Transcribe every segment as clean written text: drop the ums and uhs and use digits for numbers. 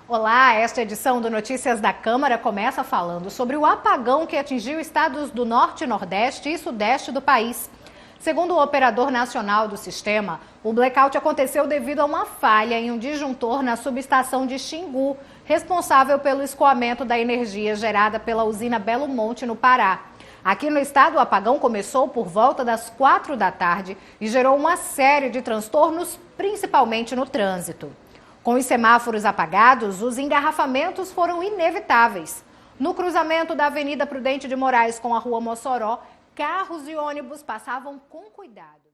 Olá, esta edição do Notícias da Câmara começa falando sobre o apagão que atingiu estados do Norte, Nordeste e Sudeste do país. Segundo o operador nacional do sistema, o blackout aconteceu devido a uma falha em um disjuntor na subestação de Xingu, responsável pelo escoamento da energia gerada pela usina Belo Monte, no Pará. Aqui no estado, o apagão começou por volta das 4 da tarde e gerou uma série de transtornos, principalmente no trânsito. Com os semáforos apagados, os engarrafamentos foram inevitáveis. No cruzamento da Avenida Prudente de Moraes com a Rua Mossoró, carros e ônibus passavam com cuidado.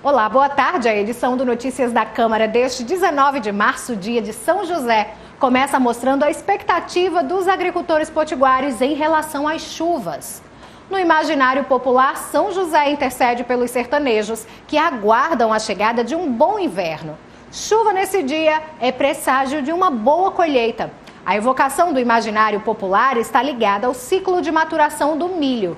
Olá, boa tarde. A edição do Notícias da Câmara deste 19 de março, dia de São José, começa mostrando a expectativa dos agricultores potiguares em relação às chuvas. No imaginário popular, São José intercede pelos sertanejos que aguardam a chegada de um bom inverno. Chuva nesse dia é presságio de uma boa colheita. A evocação do imaginário popular está ligada ao ciclo de maturação do milho.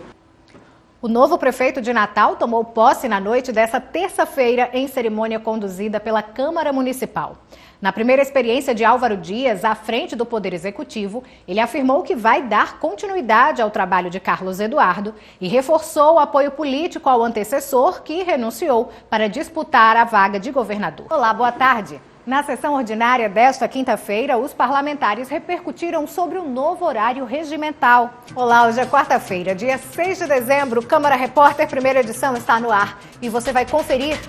O novo prefeito de Natal tomou posse na noite dessa terça-feira em cerimônia conduzida pela Câmara Municipal. Na primeira experiência de Álvaro Dias, à frente do Poder Executivo, ele afirmou que vai dar continuidade ao trabalho de Carlos Eduardo e reforçou o apoio político ao antecessor, que renunciou para disputar a vaga de governador. Olá, boa tarde. Na sessão ordinária desta quinta-feira, os parlamentares repercutiram sobre o novo horário regimental. Olá, hoje é quarta-feira, dia 6 de dezembro, Câmara Repórter, primeira edição está no ar e você vai conferir.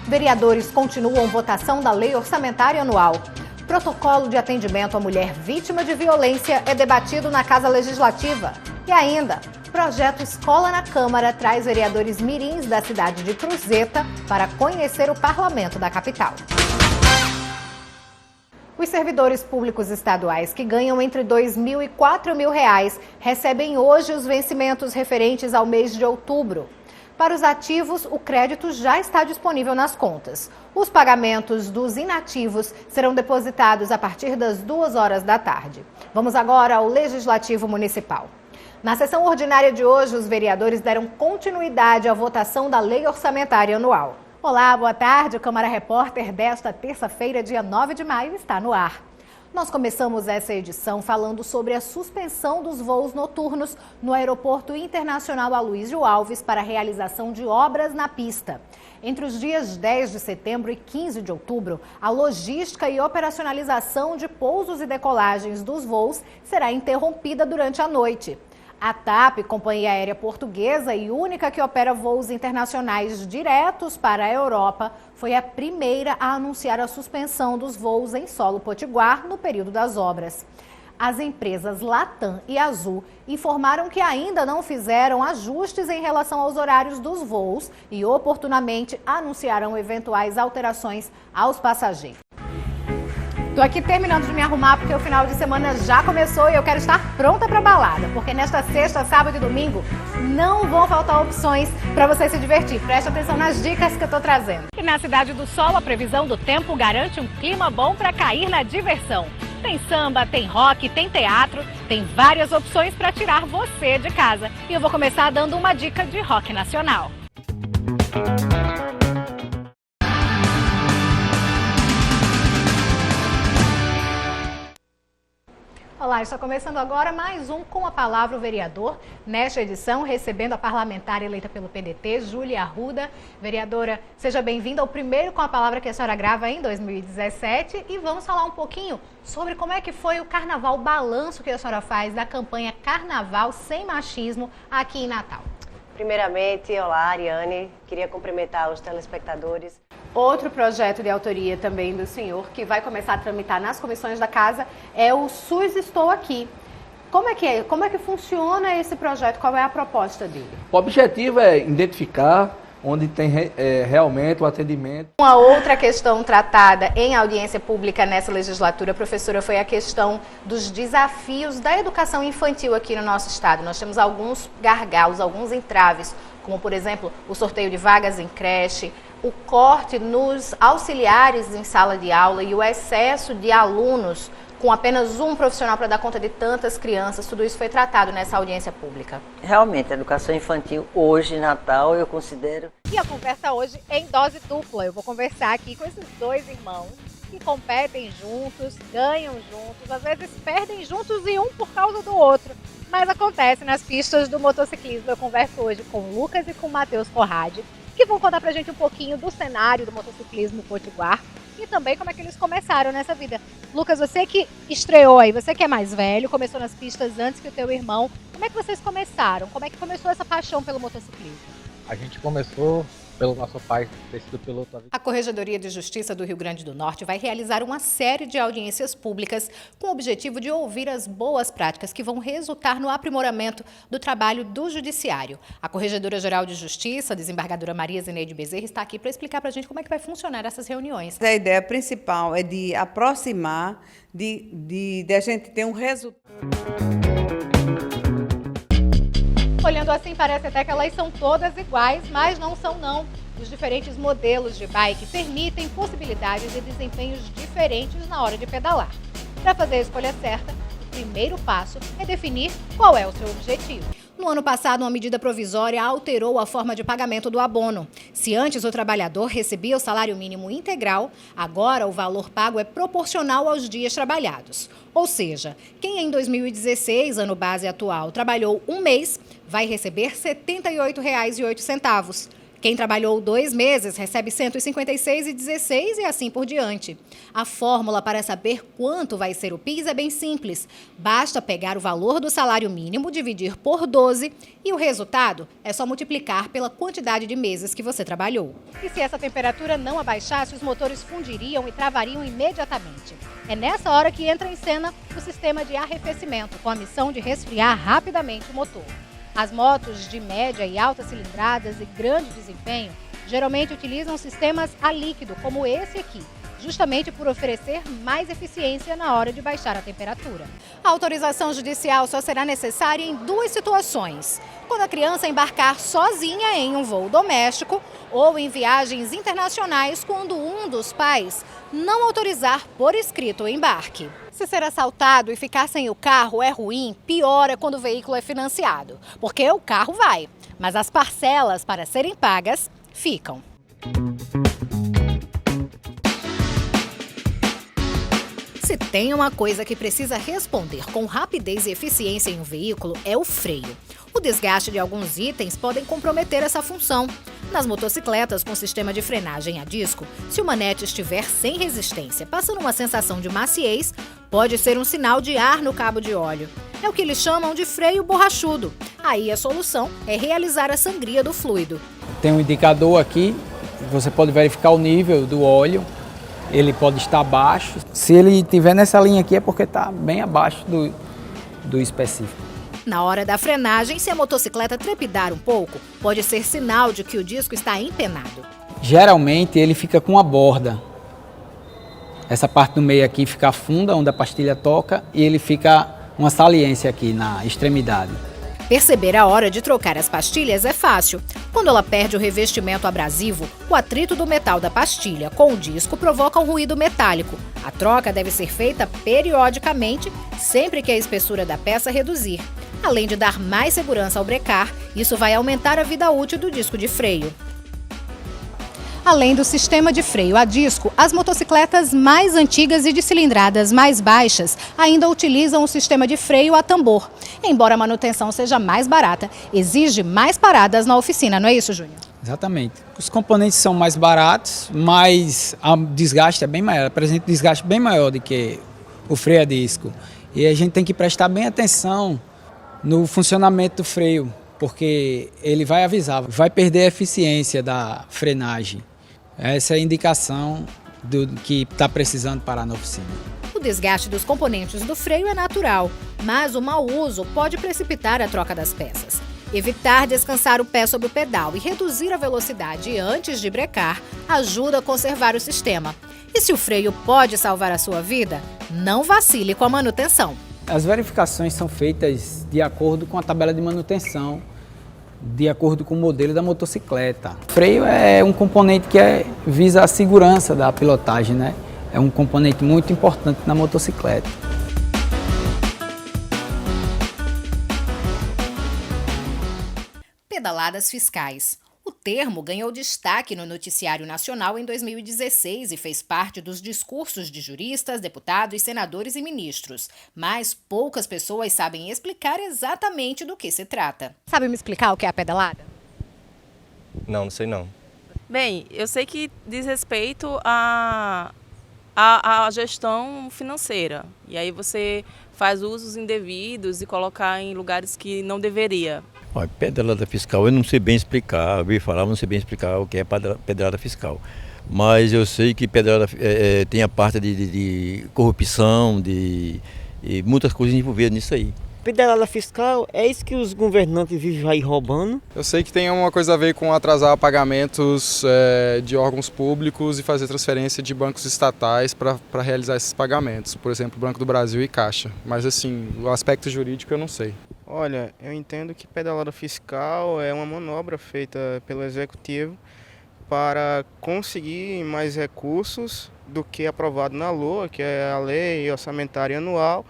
Vereadores continuam votação da Lei Orçamentária Anual. Protocolo de atendimento à mulher vítima de violência é debatido na Casa Legislativa. E ainda, projeto Escola na Câmara traz vereadores mirins da cidade de Cruzeta para conhecer o parlamento da capital. Os servidores públicos estaduais que ganham entre R$2.000 e R$4.000 recebem hoje os vencimentos referentes ao mês de outubro. Para os ativos, o crédito já está disponível nas contas. Os pagamentos dos inativos serão depositados a partir das 2 horas da tarde. Vamos agora ao Legislativo Municipal. Na sessão ordinária de hoje, os vereadores deram continuidade à votação da Lei Orçamentária Anual. Olá, boa tarde. O Câmara Repórter desta terça-feira, dia 9 de maio, está no ar. Nós começamos essa edição falando sobre a suspensão dos voos noturnos no Aeroporto Internacional Aloysio Alves para a realização de obras na pista. Entre os dias 10 de setembro e 15 de outubro, a logística e operacionalização de pousos e decolagens dos voos será interrompida durante a noite. A TAP, companhia aérea portuguesa e única que opera voos internacionais diretos para a Europa, foi a primeira a anunciar a suspensão dos voos em solo potiguar no período das obras. As empresas Latam e Azul informaram que ainda não fizeram ajustes em relação aos horários dos voos e oportunamente anunciarão eventuais alterações aos passageiros. Estou aqui terminando de me arrumar porque o final de semana já começou e eu quero estar pronta para a balada, porque nesta sexta, sábado e domingo não vão faltar opções para você se divertir. Preste atenção nas dicas que eu estou trazendo. E na Cidade do Sol, a previsão do tempo garante um clima bom para cair na diversão. Tem samba, tem rock, tem teatro, tem várias opções para tirar você de casa. E eu vou começar dando uma dica de rock nacional. Olá, está começando agora mais um Com a Palavra o Vereador. Nesta edição, recebendo a parlamentar eleita pelo PDT, Júlia Arruda. Vereadora, seja bem-vinda ao primeiro Com a Palavra que a senhora grava em 2017. E vamos falar um pouquinho sobre como é que foi o carnaval, o balanço que a senhora faz da campanha Carnaval Sem Machismo aqui em Natal. Primeiramente, olá, Ariane. Queria cumprimentar os telespectadores. Outro projeto de autoria também do senhor, que vai começar a tramitar nas comissões da casa, é o SUS Estou Aqui. Como é que funciona esse projeto? Qual é a proposta dele? O objetivo é identificar onde tem realmente o atendimento. Uma outra questão tratada em audiência pública nessa legislatura, professora, foi a questão dos desafios da educação infantil aqui no nosso estado. Nós temos alguns gargalos, alguns entraves, como, por exemplo, o sorteio de vagas em creche, o corte nos auxiliares em sala de aula e o excesso de alunos com apenas um profissional para dar conta de tantas crianças, tudo isso foi tratado nessa audiência pública. Realmente, a educação infantil hoje, Natal, eu considero... E a conversa hoje é em dose dupla. Eu vou conversar aqui com esses dois irmãos que competem juntos, ganham juntos, às vezes perdem juntos e um por causa do outro. Mas acontece nas pistas do motociclismo. Eu converso hoje com o Lucas e com o Matheus Corradi, que vão contar pra gente um pouquinho do cenário do motociclismo potiguar e também como é que eles começaram nessa vida. Lucas, você que estreou aí, você que é mais velho, começou nas pistas antes que o teu irmão. Como é que vocês começaram? Como é que começou essa paixão pelo motociclismo? A gente começou pelo nosso pai ter sido piloto da vida. A Corregedoria de Justiça do Rio Grande do Norte vai realizar uma série de audiências públicas com o objetivo de ouvir as boas práticas que vão resultar no aprimoramento do trabalho do Judiciário. A Corregedora-Geral de Justiça, a desembargadora Maria Zeneide Bezerra, está aqui para explicar para a gente como é que vai funcionar essas reuniões. A ideia principal é de aproximar, de a gente ter um resultado. Olhando assim, parece até que elas são todas iguais, mas não são não. Os diferentes modelos de bike permitem possibilidades e desempenhos diferentes na hora de pedalar. Para fazer a escolha certa, o primeiro passo é definir qual é o seu objetivo. No ano passado, uma medida provisória alterou a forma de pagamento do abono. Se antes o trabalhador recebia o salário mínimo integral, agora o valor pago é proporcional aos dias trabalhados. Ou seja, quem em 2016, ano base atual, trabalhou um mês, vai receber R$ 78,08. Quem trabalhou 2 meses recebe R$ 156,16 e assim por diante. A fórmula para saber quanto vai ser o PIS é bem simples. Basta pegar o valor do salário mínimo, dividir por 12 e o resultado é só multiplicar pela quantidade de meses que você trabalhou. E se essa temperatura não abaixasse, os motores fundiriam e travariam imediatamente. É nessa hora que entra em cena o sistema de arrefecimento, com a missão de resfriar rapidamente o motor. As motos de média e alta cilindradas e grande desempenho geralmente utilizam sistemas a líquido, como esse aqui, justamente por oferecer mais eficiência na hora de baixar a temperatura. A autorização judicial só será necessária em 2 situações: quando a criança embarcar sozinha em um voo doméstico ou em viagens internacionais, quando um dos pais não autorizar por escrito o embarque. Se ser assaltado e ficar sem o carro é ruim, pior é quando o veículo é financiado, porque o carro vai, mas as parcelas para serem pagas ficam. Se tem uma coisa que precisa responder com rapidez e eficiência em um veículo, é o freio. O desgaste de alguns itens podem comprometer essa função. Nas motocicletas com sistema de frenagem a disco, se o manete estiver sem resistência, passando uma sensação de maciez, pode ser um sinal de ar no cabo de óleo. É o que eles chamam de freio borrachudo. Aí a solução é realizar a sangria do fluido. Tem um indicador aqui, você pode verificar o nível do óleo. Ele pode estar baixo. Se ele estiver nessa linha aqui é porque está bem abaixo do específico. Na hora da frenagem, se a motocicleta trepidar um pouco, pode ser sinal de que o disco está empenado. Geralmente ele fica com a borda. Essa parte do meio aqui fica funda, onde a pastilha toca, e ele fica uma saliência aqui na extremidade. Perceber a hora de trocar as pastilhas é fácil. Quando ela perde o revestimento abrasivo, o atrito do metal da pastilha com o disco provoca um ruído metálico. A troca deve ser feita periodicamente, sempre que a espessura da peça reduzir. Além de dar mais segurança ao brecar, isso vai aumentar a vida útil do disco de freio. Além do sistema de freio a disco, as motocicletas mais antigas e de cilindradas mais baixas ainda utilizam o sistema de freio a tambor. Embora a manutenção seja mais barata, exige mais paradas na oficina, não é isso, Júnior? Exatamente. Os componentes são mais baratos, mas o desgaste é bem maior, apresenta um desgaste bem maior do que o freio a disco. E a gente tem que prestar bem atenção no funcionamento do freio, porque ele vai avisar, vai perder a eficiência da frenagem. Essa é a indicação do que está precisando parar na oficina. O desgaste dos componentes do freio é natural, mas o mau uso pode precipitar a troca das peças. Evitar descansar o pé sobre o pedal e reduzir a velocidade antes de brecar ajuda a conservar o sistema. E se o freio pode salvar a sua vida, não vacile com a manutenção. As verificações são feitas de acordo com a tabela de manutenção, de acordo com o modelo da motocicleta. O freio é um componente que visa a segurança da pilotagem, né? É um componente muito importante na motocicleta. pedaladas fiscais. O termo ganhou destaque no noticiário nacional em 2016 e fez parte dos discursos de juristas, deputados, senadores e ministros. Mas poucas pessoas sabem explicar exatamente do que se trata. Sabe me explicar o que é a pedalada? Não sei não. Bem, eu sei que diz respeito à gestão financeira. E aí você faz usos indevidos e colocar em lugares que não deveria. Olha, pedalada fiscal eu não sei bem explicar, eu ouvi falar, mas não sei bem explicar o que é pedalada fiscal. Mas eu sei que pedalada tem a parte de corrupção, e muitas coisas envolvidas nisso aí. Pedalada fiscal é isso que os governantes vivem aí roubando. Eu sei que tem uma coisa a ver com atrasar pagamentos de órgãos públicos e fazer transferência de bancos estatais para realizar esses pagamentos. Por exemplo, Banco do Brasil e Caixa. Mas assim, o aspecto jurídico eu não sei. Olha, eu entendo que pedalada fiscal é uma manobra feita pelo Executivo para conseguir mais recursos do que aprovado na LOA, que é a Lei Orçamentária Anual,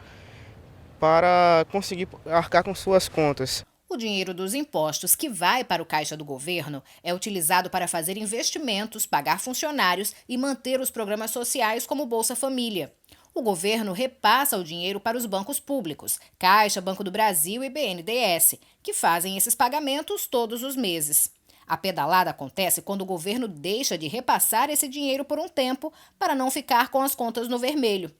para conseguir arcar com suas contas. O dinheiro dos impostos que vai para o caixa do governo é utilizado para fazer investimentos, pagar funcionários e manter os programas sociais como Bolsa Família. O governo repassa o dinheiro para os bancos públicos, Caixa, Banco do Brasil e BNDES, que fazem esses pagamentos todos os meses. A pedalada acontece quando o governo deixa de repassar esse dinheiro por um tempo para não ficar com as contas no vermelho.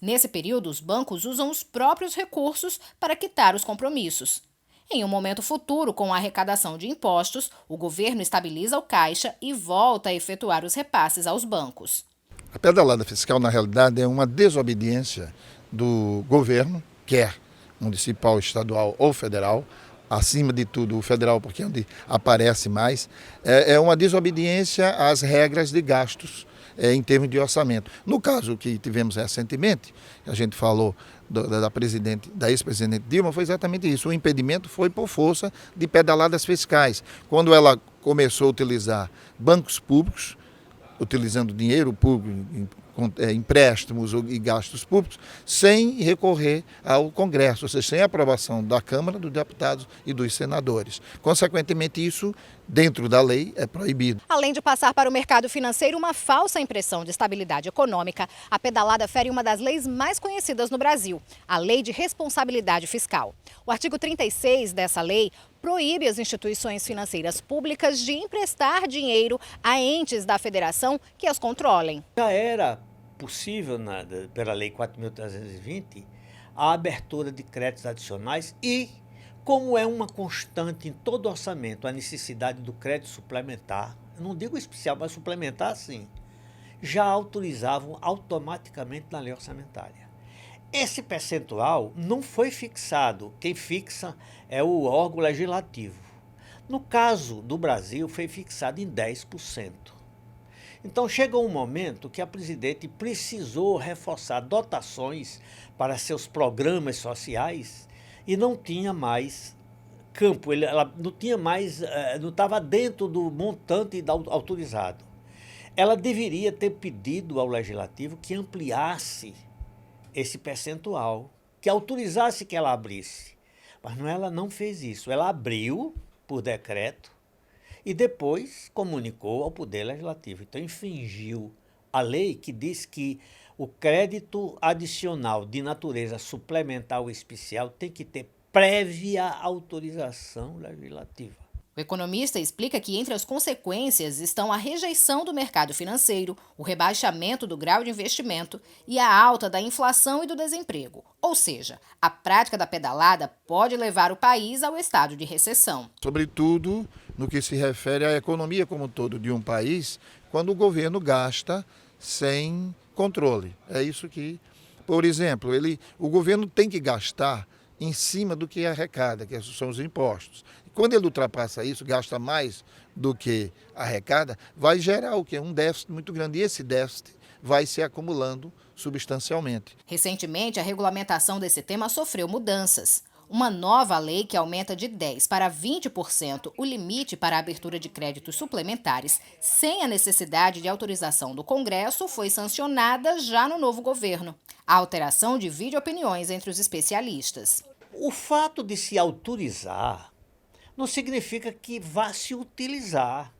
Nesse período, os bancos usam os próprios recursos para quitar os compromissos. Em um momento futuro, com a arrecadação de impostos, o governo estabiliza o caixa e volta a efetuar os repasses aos bancos. A pedalada fiscal, na realidade, é uma desobediência do governo, quer municipal, estadual ou federal, acima de tudo o federal, porque é onde aparece mais, é uma desobediência às regras de gastos em termos de orçamento. No caso que tivemos recentemente, a gente falou da ex-presidente Dilma, foi exatamente isso. O impedimento foi por força de pedaladas fiscais. Quando ela começou a utilizar bancos públicos, utilizando dinheiro público, empréstimos e gastos públicos, sem recorrer ao Congresso, ou seja, sem aprovação da Câmara, dos deputados e dos senadores. Consequentemente, isso, dentro da lei, é proibido. Além de passar para o mercado financeiro uma falsa impressão de estabilidade econômica, a pedalada fere uma das leis mais conhecidas no Brasil, a Lei de Responsabilidade Fiscal. O artigo 36 dessa lei proíbe as instituições financeiras públicas de emprestar dinheiro a entes da federação que as controlem. Já era possível, pela Lei 4.320, a abertura de créditos adicionais e, como é uma constante em todo orçamento, a necessidade do crédito suplementar, eu não digo especial, mas suplementar sim, já autorizavam automaticamente na lei orçamentária. Esse percentual não foi fixado, quem fixa é o órgão legislativo. No caso do Brasil, foi fixado em 10%. Então chegou um momento que a presidente precisou reforçar dotações para seus programas sociais e não tinha mais campo, ela não tinha mais, não estava dentro do montante autorizado. Ela deveria ter pedido ao legislativo que ampliasse esse percentual, que autorizasse que ela abrisse. Mas ela não fez isso. Ela abriu por decreto e depois comunicou ao Poder Legislativo. Então, infringiu a lei que diz que o crédito adicional de natureza suplementar ou especial tem que ter prévia autorização legislativa. O economista explica que entre as consequências estão a rejeição do mercado financeiro, o rebaixamento do grau de investimento e a alta da inflação e do desemprego. Ou seja, a prática da pedalada pode levar o país ao estado de recessão. Sobretudo no que se refere à economia como um todo de um país, quando o governo gasta sem controle. É isso que, por exemplo, o governo tem que gastar em cima do que arrecada, que são os impostos. Quando ele ultrapassa isso, gasta mais do que arrecada, vai gerar o quê? Um déficit muito grande. E esse déficit vai se acumulando substancialmente. Recentemente, a regulamentação desse tema sofreu mudanças. Uma nova lei que aumenta de 10% para 20% o limite para a abertura de créditos suplementares, sem a necessidade de autorização do Congresso, foi sancionada já no novo governo. A alteração divide opiniões entre os especialistas. O fato de se autorizar não significa que vá se utilizar.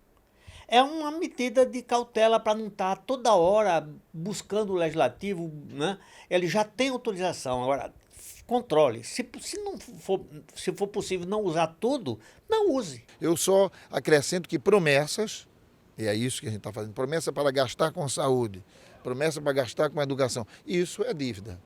É uma medida de cautela para não estar toda hora buscando o legislativo, né? Ele já tem autorização, agora controle. Se for possível não usar tudo, não use. Eu só acrescento que promessas, e é isso que a gente está fazendo, promessa para gastar com saúde, promessa para gastar com educação, isso é dívida.